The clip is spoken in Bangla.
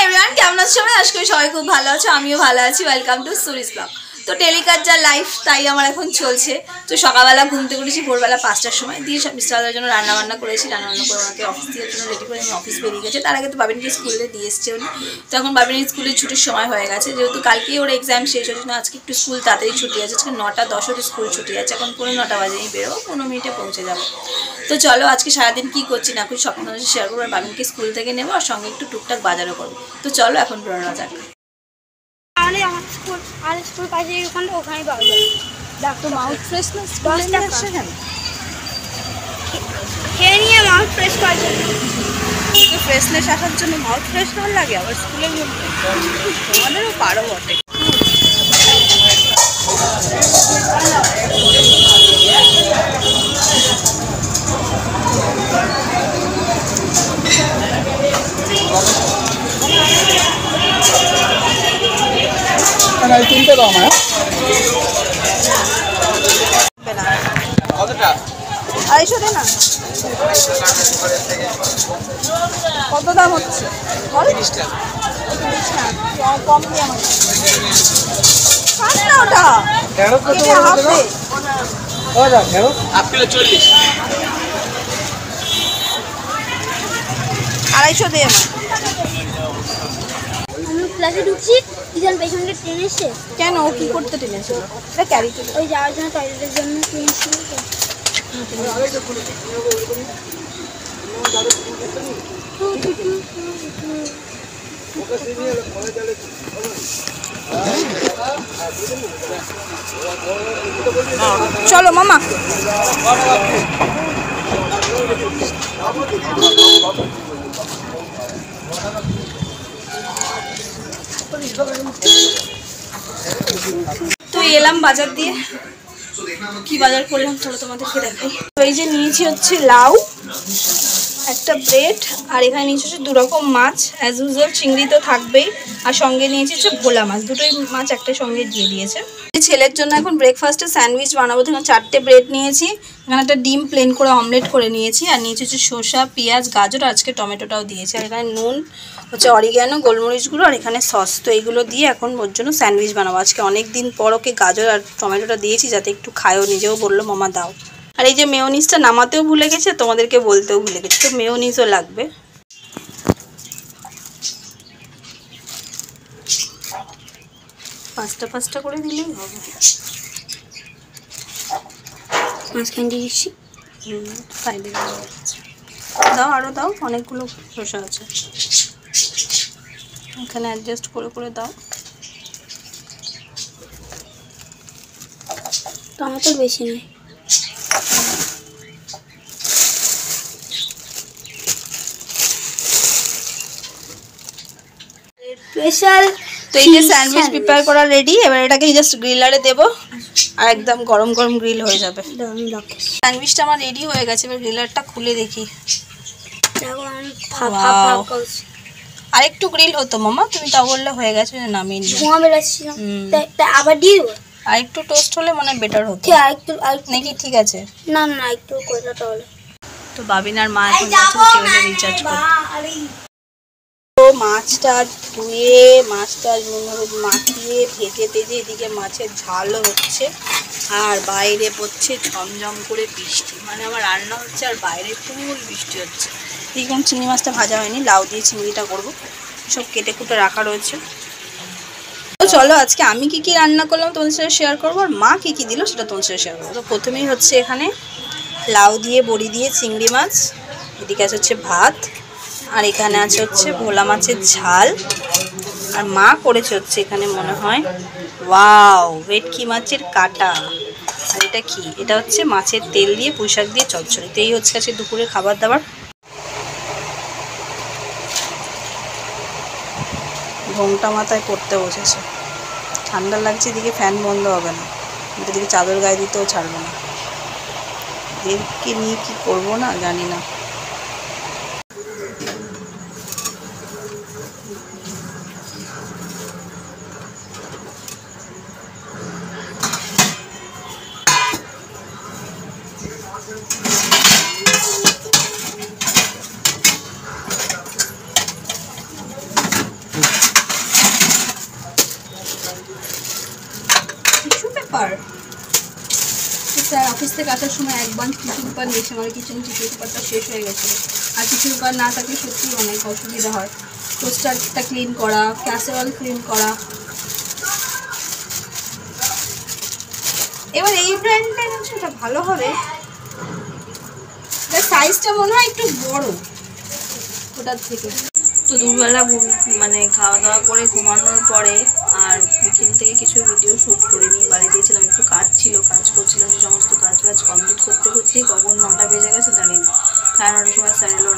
এভরিওয়ান, কেমন আছো সবাই? আজকে সবাই খুব ভালো আছো, আমিও ভালো আছি। ওয়েলকাম টু সুরিস ব্লগ। তো টেলিকার যা লাইফ তাই আমার এখন চলছে। তো সকালবেলা ঘুমতে করেছি ভোরবেলা 5টার সময়, দিয়ে সব মিস্টারদের জন্য রান্নাবান্না করেছি। রান্নাবান্না করে ওনাকে অফিস দিয়ে জন্য রেডি করে আমি অফিস বেরিয়ে গেছে। তার আগে তো বাবিনকে স্কুলে দিয়ে এসছে উনি। তো এখন বাবিনের স্কুলের ছুটির সময় হয়ে গেছে, যেহেতু কালকেই ওর এক্সাম শেষ হয়েছে না, আজকে একটু স্কুল তাড়াতাড়ি ছুটি আছে। আজকে 9টা 10 স্কুল ছুটি আছে। এখন 9:15 বাজেই বেরোবো, 15 মিনিটে পৌঁছে যাবো। তো চলো আজকে সারাদিন কী করছি না করছি সব কিছু শেয়ার করবো। আর বাবিনকে স্কুল থেকে নেবো, আর সঙ্গে একটু টুকটাক বাজারও করবো। তো চলো এখন বেরোনো যাক। আমার স্কুল পাশে ওখানে পাওয়া যায়। ডাক্তার মাউথ ফ্রেশনেস খেয়ে নিয়ে মাউথ ফ্রেশ করার জন্য। ফ্রেশনেস আসার জন্য মাউথ ফ্রেশনার লাগে আবার স্কুলের মধ্যে? তোমাদেরও পারো বটে। কিনতে দাও আমার 250 দে না। কত দাম হচ্ছে? 30 টাকা। কম দিয়ে আমাকে খান না ওটা। ঢেঁড়স কত করে দেবো? ওটা ঢেঁড়স হাফ কিলো 40। 250 দে আমার। আমি ক্লাসে ঢুকছি, ইজান পেছনটা টেনে এসছে। কেন, ও কি করতে টেনেছিল? এটা ক্যারি করে ওই যাওয়ার জন্য, টয়লেটের জন্য টেনে এসছিল। চলো মামা। তো এলাম বাজার দিয়ে। কি বাজার করলাম চলো তোমাদেরকে দেখাই। তো এই যে নিয়েছি হচ্ছে লাউ, একটা ব্রেড, আর এখানে নিয়েছি হচ্ছে 2 রকম মাছ। অ্যাজ ইউজুয়াল চিংড়ি তো থাকবেই, আর সঙ্গে নিয়েছি হচ্ছে ভোলা মাছ। দুটোই মাছ একটা সঙ্গে দিয়ে দিয়েছে। ছেলের জন্য এখন ব্রেকফাস্টে স্যান্ডউইচ বানাবো। এখানে 4টে ব্রেড নিয়েছি, এখানে একটা ডিম প্লেন করে অমলেট করে নিয়েছি, আর নিয়েছি হচ্ছে শসা, পেঁয়াজ, গাজর, আজকে টমেটোটাও দিয়েছি। আর এখানে নুন হচ্ছে, অরিগ্যানো, গোলমরিচ গুঁড়ো, আর এখানে সস। তো এইগুলো দিয়ে এখন ওর জন্য স্যান্ডউইচ বানাবো। আজকে অনেক দিন পর ওকে গাজর আর টমেটোটা দিয়েছি যাতে একটু খায়ও, নিজেও বললো মামা দাও। আর এই যে মেয়োনিজটা নামাতেও ভুলে গেছে, তোমাদেরকে বলতেও ভুলে গেছে, তো মেয়োনিজও লাগবে। পাঁচটা করে দিলেই হবে। মাঝখান দিয়ে দিচ্ছি। সাইডে দাও, আরও দাও, অনেকগুলো শসা আছে এখানে, অ্যাডজাস্ট করে করে দাও। টমেটো বেশি নয়। স্পেশাল। তো এই যে স্যান্ডউইচ প্রিপেয়ার করা রেডি। এবার এটাকে জাস্ট গ্রিলারে দেবো, আর একদম গরম গরম গ্রিল হয়ে যাবে। স্যান্ডউইচটা আমার রেডি হয়ে গেছে, এবার গ্রিলারটা খুলে দেখি। আর একটু গ্রিল হতো মামা, তুমি তা বললে হয়ে গেছে, নামিয়ে নিই। ধোঁয়া বেরোচ্ছিল, আবার দিয়ে দেবো। আর একটু টোস্ট হলে মনে হয় বেটার হতো নাকি? ঠিক আছে, না না একটু কয়টা তাহলে। তো বাবিন আর মা এখন কেবলে রিচার্জ করতে। তো মাছটা ধুয়ে, মাছটা নুন হলুদ মাখিয়ে ভেজে টেজে এদিকে মাছের ঝালও হচ্ছে, আর বাইরে পড়ছে ঝমঝম করে বৃষ্টি। মানে আমার রান্না হচ্ছে আর বাইরে ফুল বৃষ্টি হচ্ছে। এরকম চিংড়ি মাছটা ভাজা হয়নি, লাউ দিয়ে চিংড়িটা করবো, সব কেটে কুটে রাখা রয়েছে। তো চলো আজকে আমি কি কি রান্না করলাম তোমাদের সাথে শেয়ার করবো, আর মা কি কি দিল সেটা তোমাদের সাথে শেয়ার করবো। তো প্রথমেই হচ্ছে এখানে লাউ দিয়ে বড়ি দিয়ে চিংড়ি মাছ, এদিকে আছে হচ্ছে ভাত, আর এখানে আছে হচ্ছে ভোলা মাছের ঝাল, আর মা করেছে হচ্ছে এখানে মনে হয় ওয়াও ভেটকি মাছের কাটা। আর এটা কি? এটা হচ্ছে মাছের তেল দিয়ে পুঁইশাক দিয়ে চচ্চড়ি। তো এই হচ্ছে আজকে দুপুরে খাবার দাবার। ঘোমটা মাথায় পড়তে বসেছে, ঠান্ডা লাগছে, এদিকে ফ্যান বন্ধ হবে না, এদিকে চাদর গায়ে দিতেও ছাড়বে না। এদেরকে নিয়ে কি করবো না জানি না। অফিস থেকে আসার সময় একবার টিস্যু পেপার নিয়েছি, আমার কিচেন টিস্যু পেপারটা শেষ হয়ে গেছিলো। আর টিস্যু পেপার না থাকলে সত্যি অনেক অসুবিধা হয়। টোস্টারটা ক্লিন করা, ক্যাসেরল ক্লিন করা। এবার এই ব্র্যান্ডটা হচ্ছে ওটা ভালো হবে, সাইজটা মনে হয় একটু বড় ওটার থেকে। তো দুপুরবেলা মানে খাওয়া দাওয়া করে ঘুমানোর পরে আর বিকেল থেকে কিছু ভিডিও শ্যুট করিনি, বাড়িতেই ছিলাম। একটু কাজ ছিল, কাজ করছিলাম, যে সমস্ত কাজ বাজ কমপ্লিট করতে করতেই কখন 9টা বেজে গেছে জানি না। 9:30 সময় স্যার এলো,